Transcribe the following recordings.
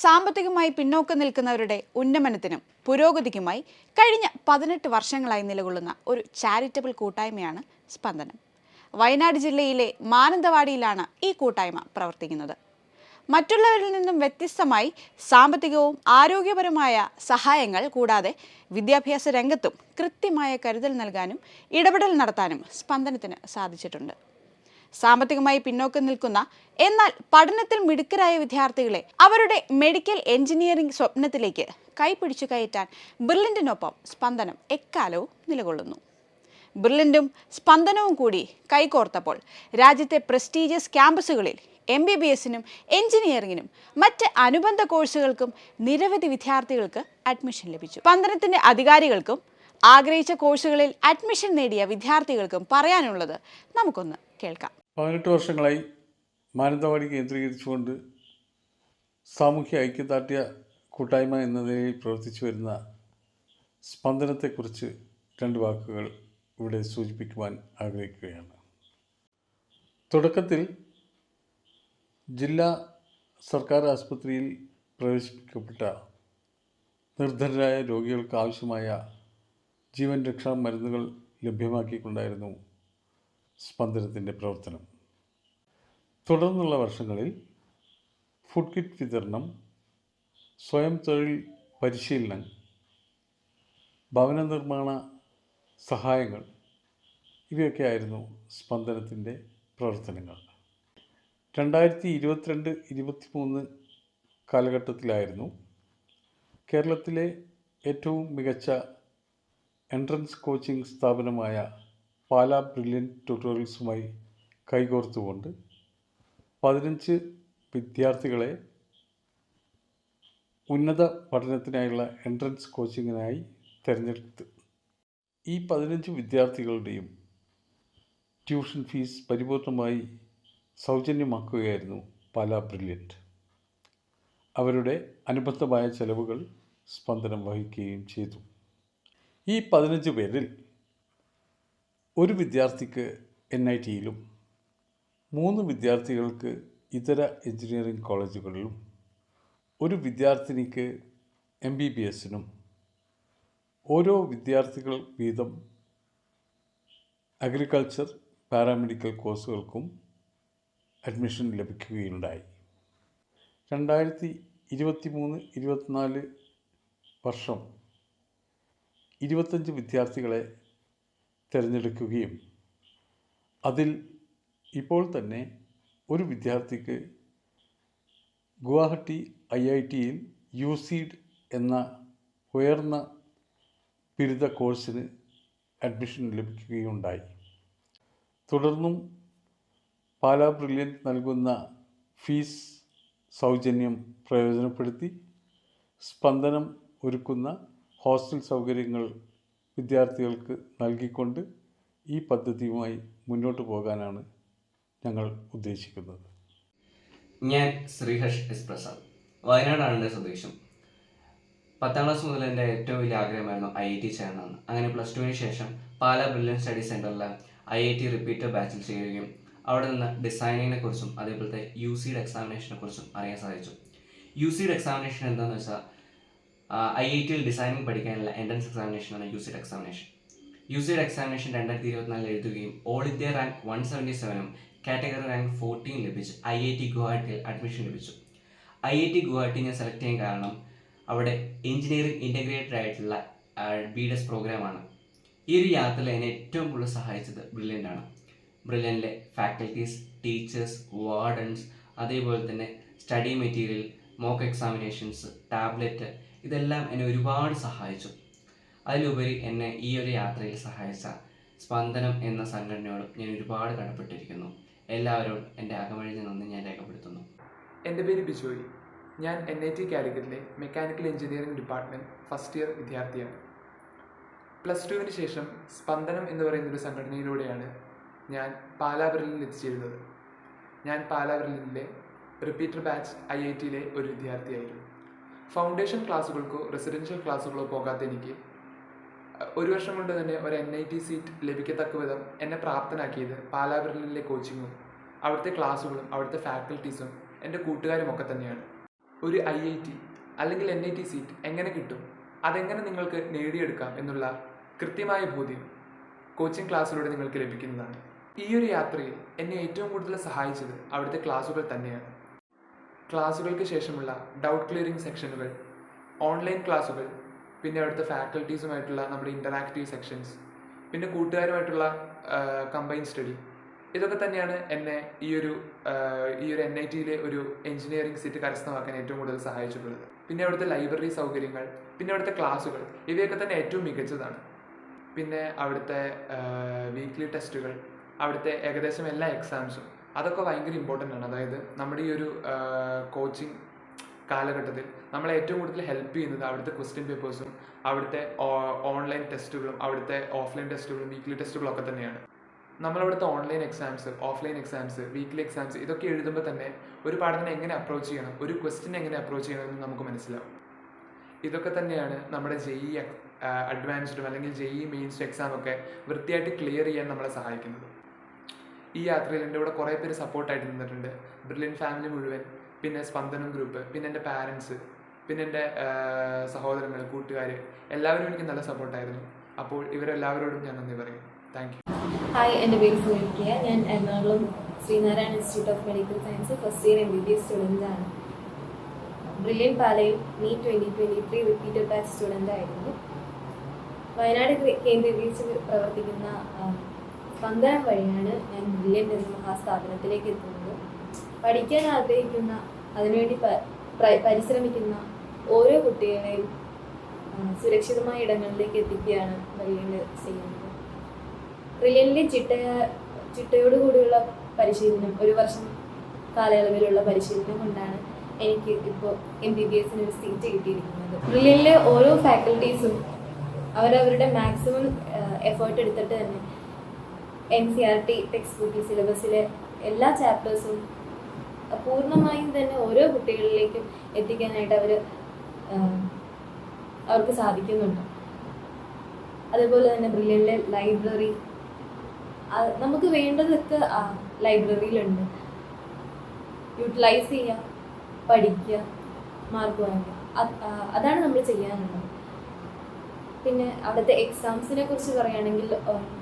സാമ്പത്തികമായി പിന്നോക്കം നിൽക്കുന്നവരുടെ ഉന്നമനത്തിനും പുരോഗതിക്കുമായി കഴിഞ്ഞ 18 വർഷങ്ങളായി നിലകൊള്ളുന്ന ഒരു ചാരിറ്റബിൾ കൂട്ടായ്മയാണ് സ്പന്ദനം. വയനാട് ജില്ലയിലെ മാനന്തവാടിയിലാണ് ഈ കൂട്ടായ്മ പ്രവർത്തിക്കുന്നത്. മറ്റുള്ളവരിൽ നിന്നും വ്യത്യസ്തമായി സാമ്പത്തികവും ആരോഗ്യപരമായ സഹായങ്ങൾ കൂടാതെ വിദ്യാഭ്യാസ രംഗത്തും കൃത്യമായ കരുതൽ നൽകാനും ഇടപെടൽ നടത്താനും സ്പന്ദനത്തിന് സാധിച്ചിട്ടുണ്ട്. സാമ്പത്തികമായി പിന്നോക്കം നിൽക്കുന്ന എന്നാൽ പഠനത്തിൽ മിടുക്കരായ വിദ്യാർത്ഥികളെ അവരുടെ മെഡിക്കൽ എഞ്ചിനീയറിംഗ് സ്വപ്നത്തിലേക്ക് കൈപിടിച്ചു കയറ്റാൻ ബ്രില്യൻറ്റിനൊപ്പം സ്പന്ദനം എക്കാലവും നിലകൊള്ളുന്നു. ബ്രില്യൻറ്റും സ്പന്ദനവും കൂടി കൈകോർത്തപ്പോൾ രാജ്യത്തെ പ്രസ്റ്റീജിയസ് ക്യാമ്പസുകളിൽ MBBSനും എഞ്ചിനീയറിംഗിനും മറ്റ് അനുബന്ധ കോഴ്സുകൾക്കും നിരവധി വിദ്യാർത്ഥികൾക്ക് അഡ്മിഷൻ ലഭിച്ചു. സ്പന്ദനത്തിൻ്റെ അധികാരികൾക്കും ആഗ്രഹിച്ച കോഴ്സുകളിൽ അഡ്മിഷൻ നേടിയ വിദ്യാർത്ഥികൾക്കും പറയാനുള്ളത് നമുക്കൊന്ന് കേൾക്കാം. 18 വർഷങ്ങളായി മാനന്തവാടി കേന്ദ്രീകരിച്ചുകൊണ്ട് സാമൂഹ്യ ഐക്യദാർഢ്യ കൂട്ടായ്മ എന്ന നിലയിൽ പ്രവർത്തിച്ചു വരുന്ന സ്പന്ദനത്തെക്കുറിച്ച് 2 വാക്കുകൾ ഇവിടെ സൂചിപ്പിക്കുവാൻ ആഗ്രഹിക്കുകയാണ്. തുടക്കത്തിൽ ജില്ലാ സർക്കാർ ആശുപത്രിയിൽ പ്രവേശിപ്പിക്കപ്പെട്ട നിർധനരായ രോഗികൾക്ക് ആവശ്യമായ ജീവൻ രക്ഷാ മരുന്നുകൾ ലഭ്യമാക്കിക്കൊണ്ടായിരുന്നു സ്പന്ദനത്തിൻ്റെ പ്രവർത്തനം. തുടർന്നുള്ള വർഷങ്ങളിൽ ഫുഡ് കിറ്റ് വിതരണം, സ്വയം തൊഴിൽ പരിശീലനം, ഭവന നിർമ്മാണ സഹായങ്ങൾ ഇവയൊക്കെയായിരുന്നു സ്പന്ദനത്തിൻ്റെ പ്രവർത്തനങ്ങൾ. 2022-23 കാലഘട്ടത്തിലായിരുന്നു കേരളത്തിലെ ഏറ്റവും മികച്ച എൻട്രൻസ് കോച്ചിങ് സ്ഥാപനമായ പാലാ ബ്രില്യൻറ്റ് ട്യൂട്ടോറിയൽസുമായി കൈകോർത്തുകൊണ്ട് 15 വിദ്യാർത്ഥികളെ ഉന്നത പഠനത്തിനായുള്ള എൻട്രൻസ് കോച്ചിങ്ങിനായി തിരഞ്ഞെടുത്ത് ഈ 15 വിദ്യാർത്ഥികളുടെയും ട്യൂഷൻ ഫീസ് പരിപൂർണമായി സൗജന്യമാക്കുകയായിരുന്നു പാലാ ബ്രില്യൻറ്റ്. അവരുടെ അനുബന്ധമായ ചെലവുകൾ സ്പന്ദനം വഹിക്കുകയും ചെയ്തു. ഈ 15 പേരിൽ ഒരു വിദ്യാർത്ഥിക്ക് NITയിലും 3 വിദ്യാർത്ഥികൾക്ക് ഇതര എഞ്ചിനീയറിംഗ് കോളേജുകളിലും ഒരു വിദ്യാർത്ഥിനിക്ക് MBBSനും ഓരോ വിദ്യാർത്ഥികൾ വീതം അഗ്രികൾച്ചർ പാരാമെഡിക്കൽ കോഴ്സുകൾക്കും അഡ്മിഷൻ ലഭിക്കുകയുണ്ടായി. 2023-24 വർഷം 25 വിദ്യാർത്ഥികളെ തിരഞ്ഞെടുക്കുകയും അതിൽ ഇപ്പോൾ തന്നെ ഒരു വിദ്യാർത്ഥിക്ക് ഗുവാഹട്ടി IITയിൽ USEED എന്ന ഉയർന്ന ബിരുദ കോഴ്സിന് അഡ്മിഷൻ ലഭിക്കുകയുണ്ടായി. തുടർന്നും പാലാ ബ്രില്യൻറ്റ് നൽകുന്ന ഫീസ് സൗജന്യം പ്രയോജനപ്പെടുത്തി സ്പന്ദനം ഒരുക്കുന്ന ഹോസ്റ്റൽ സൗകര്യങ്ങൾ വിദ്യാർത്ഥികൾക്ക് നൽകിക്കൊണ്ട് ഈ പദ്ധതിയുമായി മുന്നോട്ട് പോകാനാണ് ഞങ്ങൾ ഉദ്ദേശിക്കുന്നത്. ഞാൻ ശ്രീഹർഷ് S. പ്രസാദ്, വയനാടാണ് എൻ്റെ സ്വദേശം. 10ാം ക്ലാസ് മുതൽ എൻ്റെ ഏറ്റവും വലിയ ആഗ്രഹമായിരുന്നു IIT ചേരണമെന്ന്. അങ്ങനെ +2 ശേഷം പാലാ ബ്രില്യൻറ്റ് സ്റ്റഡി സെൻറ്ററിലെ IIT റിപ്പീറ്റർ ബാച്ചിൽ ചേരുകയും അവിടെ നിന്ന് ഡിസൈനിങ്ങിനെ കുറിച്ചും അതേപോലത്തെ USEED എക്സാമിനേഷനെ കുറിച്ചും അറിയാൻ സാധിച്ചു. USEED എക്സാമിനേഷൻ എന്താണെന്ന് വെച്ചാൽ IITയിൽ ഡിസൈനിങ് പഠിക്കാനുള്ള എൻട്രൻസ് എക്സാമിനേഷനാണ് USEED എക്സാമിനേഷൻ. USEED എക്സാമിനേഷൻ 2024 എഴുതുകയും ഓൾ ഇന്ത്യ റാങ്ക് 177ഉം കാറ്റഗറി റാങ്ക് 14 ലഭിച്ച് IIT ഗുവാഹട്ടിയിൽ അഡ്മിഷൻ ലഭിച്ചു. IIT ഗുവാഹട്ടി ഞാൻ സെലക്ട് ചെയ്യാൻ കാരണം അവിടെ എഞ്ചിനീയറിംഗ് ഇൻ്റഗ്രേറ്റഡ് ആയിട്ടുള്ള BDS പ്രോഗ്രാമാണ്. ഈ ഒരു യാത്രയിൽ എന്നെ ഏറ്റവും കൂടുതൽ സഹായിച്ചത് ബ്രില്യൻ്റാണ്. ബ്രില്യൻറ്റിലെ ഫാക്കൽറ്റീസ്, ടീച്ചേഴ്സ്, വാർഡൻസ്, അതേപോലെ തന്നെ study material, mock examinations, tablet, ഇതെല്ലാം എന്നെ ഒരുപാട് സഹായിച്ചു. അതിലുപരി എന്നെ ഈ ഒരു യാത്രയിൽ സഹായിച്ച സ്പന്ദനം എന്ന സംഘടനയോടും ഞാൻ ഒരുപാട് കടപ്പെട്ടിരിക്കുന്നു. എല്ലാവരോടും എൻ്റെ അകമഴിഞ്ഞ നന്ദി ഞാൻ രേഖപ്പെടുത്തുന്നു. എൻ്റെ പേര് ബിജോയ്. ഞാൻ NIT കാലിക്കറ്റിലെ mechanical engineering department first year വിദ്യാർത്ഥിയാണ്. +2 ശേഷം സ്പന്ദനം എന്ന് പറയുന്നൊരു സംഘടനയിലൂടെയാണ് ഞാൻ പാലാ ബ്രില്യൻറ്റിൽ എത്തിച്ചേരുന്നത്. ഞാൻ പാലാ ബ്രില്യൻറ്റിലെ റിപ്പീറ്റർ ബാച്ച് IITയിലെ ഒരു വിദ്യാർത്ഥിയായിരുന്നു. ഫൗണ്ടേഷൻ ക്ലാസ്സുകൾക്കോ റെസിഡൻഷ്യൽ ക്ലാസ്സുകളോ പോകാത്ത എനിക്ക് 1 വർഷം കൊണ്ട് തന്നെ ഒരു NIT സീറ്റ് ലഭിക്കത്തക്ക വിധം എന്നെ പ്രാപ്തനാക്കിയത് പാലാ ബ്രില്യൻറ്റിലെ കോച്ചിങ്ങും അവിടുത്തെ ക്ലാസ്സുകളും അവിടുത്തെ ഫാക്കൽറ്റീസും എൻ്റെ കൂട്ടുകാരും ഒക്കെ തന്നെയാണ്. ഒരു IIT അല്ലെങ്കിൽ NIT സീറ്റ് എങ്ങനെ കിട്ടും, അതെങ്ങനെ നിങ്ങൾക്ക് നേടിയെടുക്കാം എന്നുള്ള കൃത്യമായ ബോധ്യം കോച്ചിങ് ക്ലാസ്സിലൂടെ നിങ്ങൾക്ക് ലഭിക്കുന്നതാണ്. ഈ ഒരു യാത്രയിൽ എന്നെ ഏറ്റവും കൂടുതൽ സഹായിച്ചത് അവിടുത്തെ ക്ലാസ്സുകൾ തന്നെയാണ്. ക്ലാസ്സുകൾക്ക് ശേഷമുള്ള ഡൗട്ട് ക്ലിയറിംഗ് സെക്ഷനുകൾ, ഓൺലൈൻ ക്ലാസ്സുകൾ, പിന്നെ അവിടുത്തെ ഫാക്കൽറ്റീസുമായിട്ടുള്ള നമ്മുടെ ഇൻ്ററാക്റ്റീവ് സെക്ഷൻസ്, പിന്നെ കൂട്ടുകാരുമായിട്ടുള്ള കമ്പൈൻ സ്റ്റഡി, ഇതൊക്കെ തന്നെയാണ് എന്നെ ഈ ഒരു NITയിലെ ഒരു എഞ്ചിനീയറിംഗ് സീറ്റ് കരസ്ഥമാക്കാൻ ഏറ്റവും കൂടുതൽ സഹായിച്ചിട്ടുള്ളത്. പിന്നെ അവിടുത്തെ ലൈബ്രറി സൗകര്യങ്ങൾ, പിന്നെ അവിടുത്തെ ക്ലാസ്സുകൾ, ഇവയൊക്കെ തന്നെ ഏറ്റവും മികച്ചതാണ്. പിന്നെ അവിടുത്തെ വീക്ക്ലി ടെസ്റ്റുകൾ, അവിടുത്തെ ഏകദേശം എല്ലാ എക്സാംസും, അതൊക്കെ ഭയങ്കര ഇമ്പോർട്ടൻ്റ് ആണ്. അതായത് നമ്മുടെ ഈ ഒരു കോച്ചിങ് കാലഘട്ടത്തിൽ നമ്മളെ ഏറ്റവും കൂടുതൽ ഹെൽപ്പ് ചെയ്യുന്നത് അവിടുത്തെ ക്വസ്റ്റ്യൻ പേപ്പേഴ്സും, അവിടുത്തെ ഓൺലൈൻ ടെസ്റ്റുകളും, അവിടുത്തെ ഓഫ്ലൈൻ ടെസ്റ്റുകളും, വീക്ക്ലി ടെസ്റ്റുകളും ഒക്കെ തന്നെയാണ്. നമ്മളവിടുത്തെ online exams, offline exams, weekly exams, ഇതൊക്കെ എഴുതുമ്പോൾ തന്നെ ഒരു പാഠത്തിനെ എങ്ങനെ അപ്രോച്ച് ചെയ്യണം, ഒരു ക്വസ്റ്റ്യൻ എങ്ങനെ അപ്രോച്ച് ചെയ്യണമെന്ന് നമുക്ക് മനസ്സിലാവും. ഇതൊക്കെ തന്നെയാണ് നമ്മുടെ JEE അഡ്വാൻസ്ഡും അല്ലെങ്കിൽ JEE മെയിൻസ് എക്സാം ഒക്കെ വൃത്തിയായിട്ട് ക്ലിയർ ചെയ്യാൻ നമ്മളെ സഹായിക്കുന്നത്. ഈ യാത്രയിൽ എൻ്റെ കൂടെ കുറേ പേര് സപ്പോർട്ടായിട്ട് നിന്നിട്ടുണ്ട്. ബ്രില്യൻ ഫാമിലി മുഴുവൻ, പിന്നെ സ്പന്ദനം ഗ്രൂപ്പ്, പിന്നെ എൻ്റെ പാരൻസ്, പിന്നെ എൻ്റെ സഹോദരങ്ങൾ, കൂട്ടുകാർ, എല്ലാവരും എനിക്ക് നല്ല സപ്പോർട്ടായിരുന്നു. അപ്പോൾ ഇവരെല്ലാവരോടും ഞാൻ നന്ദി പറയുന്നു. Thank you. ഹായ്, എൻ്റെ പേര് സുനിൽക്കിയ. ഞാൻ Ernakulam Sreenarayana institute of medical science first year MBBS സ്റ്റുഡൻ്റാണ്. ബ്രില്യൻ പാലയിൽ NEET 2023 റിപ്പീറ്റഡ് ബാച്ച് സ്റ്റുഡൻ്റ് ആയിരുന്നു. വയനാട് കേന്ദ്രീകരിച്ച് പ്രവർത്തിക്കുന്ന സ്പന്ദനം വഴിയാണ് ഞാൻ ബ്രില്യൻ എന്ന മഹാസ്ഥാപനത്തിലേക്ക് എത്തുന്നത്. പഠിക്കാൻ ആഗ്രഹിക്കുന്ന, അതിനുവേണ്ടി പരിശ്രമിക്കുന്ന ഓരോ കുട്ടികളെയും സുരക്ഷിതമായ ഇടങ്ങളിലേക്ക് എത്തിക്കുകയാണ് ബ്രില്യൻ ചെയ്യുന്നത്. ബ്രില്യനിലെ ചിട്ടയോടുകൂടിയുള്ള പരിശീലനം, 1 വർഷം കാലയളവിലുള്ള പരിശീലനം കൊണ്ടാണ് എനിക്ക് ഇപ്പോൾ MBBSന് ഒരു സീറ്റ് കിട്ടിയിരിക്കുന്നത്. ബ്രില്യനിലെ ഓരോ ഫാക്കൽറ്റീസും അവരവരുടെ മാക്സിമം എഫേർട്ട് എടുത്തിട്ട് തന്നെ NCERT ടെക്സ്റ്റ് ബുക്കിൽ സിലബസിലെ എല്ലാ ചാപ്റ്റേഴ്സും പൂർണ്ണമായും തന്നെ ഓരോ കുട്ടികളിലേക്കും എത്തിക്കാനായിട്ട് അവർക്ക് സാധിക്കുന്നുണ്ട്. അതുപോലെ തന്നെ ബ്രില്യനിലെ ലൈബ്രറി, നമുക്ക് വേണ്ടതൊക്കെ ലൈബ്രറിയിലുണ്ട്. യൂട്ടിലൈസ് ചെയ്യുക, പഠിക്കുക, മാർക്ക് വാങ്ങുക, അതാണ് നമ്മൾ ചെയ്യാനുള്ളത്. പിന്നെ അവിടുത്തെ എക്സാംസിനെ കുറിച്ച് പറയുകയാണെങ്കിൽ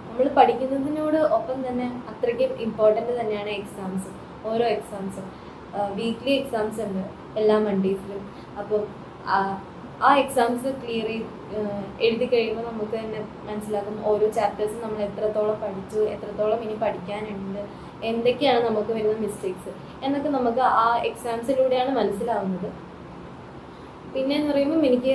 നമ്മൾ പഠിക്കുന്നതിനോട് ഒപ്പം തന്നെ അത്രയ്ക്കും ഇമ്പോർട്ടൻ്റ് തന്നെയാണ് എക്സാംസ്. ഓരോ എക്സാംസും വീക്ക്ലി എക്സാംസ് ഉണ്ട് എല്ലാ മൺഡേസിലും. അപ്പം ആ എക്സാംസ് ക്ലിയർ എഴുതി കഴിയുമ്പോൾ നമുക്ക് തന്നെ മനസ്സിലാക്കും ഓരോ ചാപ്റ്റേഴ്സും നമ്മൾ എത്രത്തോളം പഠിച്ചു, എത്രത്തോളം ഇനി പഠിക്കാനുണ്ട്, എന്തൊക്കെയാണ് നമുക്ക് വരുന്ന മിസ്റ്റേക്സ് എന്നൊക്കെ നമുക്ക് ആ എക്സാംസിലൂടെയാണ് മനസ്സിലാവുന്നത്. പിന്നെ എന്ന് പറയുമ്പം എനിക്ക്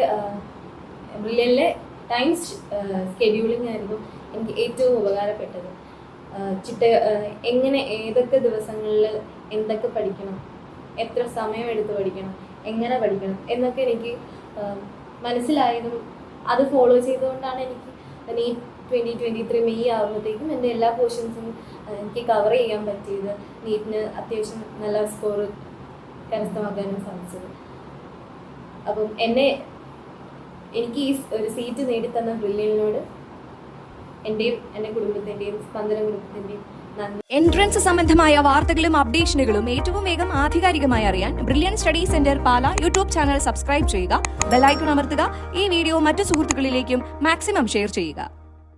ബ്രില്യനിലെ ടൈം സ്കെഡ്യൂളിംഗ് ആയിരുന്നു എനിക്ക് ഏറ്റവും ഉപകാരപ്പെട്ടത്. എങ്ങനെ ഏതൊക്കെ ദിവസങ്ങളിൽ എന്തൊക്കെ പഠിക്കണം, എത്ര സമയം എടുത്ത് പഠിക്കണം, എങ്ങനെ പഠിക്കണം എന്നൊക്കെ എനിക്ക് മനസ്സിലായതും അത് ഫോളോ ചെയ്തുകൊണ്ടാണ് എനിക്ക് NEET 2023 മെയ് ആകുമ്പോഴത്തേക്കും എൻ്റെ എല്ലാ പോർഷൻസും എനിക്ക് കവർ ചെയ്യാൻ പറ്റിയത്. നീറ്റിന് അത്യാവശ്യം നല്ല സ്കോർ കരസ്ഥമാക്കാനും സാധിച്ചത്. അപ്പം എനിക്ക് ഈ ഒരു സീറ്റ് നേടിത്തന്ന ബ്രില്യനിനോട് എൻ്റെയും എൻ്റെ കുടുംബത്തിൻ്റെയും സ്പന്ദനം കുടുംബത്തിൻ്റെയും നന്ദി. എൻട്രൻസ് സംബന്ധമായ വാർത്തകളും അപ്ഡേഷനുകളും ഏറ്റവും വേഗം ആധികാരികമായി അറിയാൻ ബ്രില്യൻ സ്റ്റഡി സെന്റർ പാല യൂട്യൂബ് ചാനൽ സബ്സ്ക്രൈബ് ചെയ്യുക, ബെൽ ഐക്കൺ അമർത്തുക. ഈ വീഡിയോ മറ്റു സുഹൃത്തുക്കളിലേക്കും മാക്സിമം ഷെയർ ചെയ്യുക.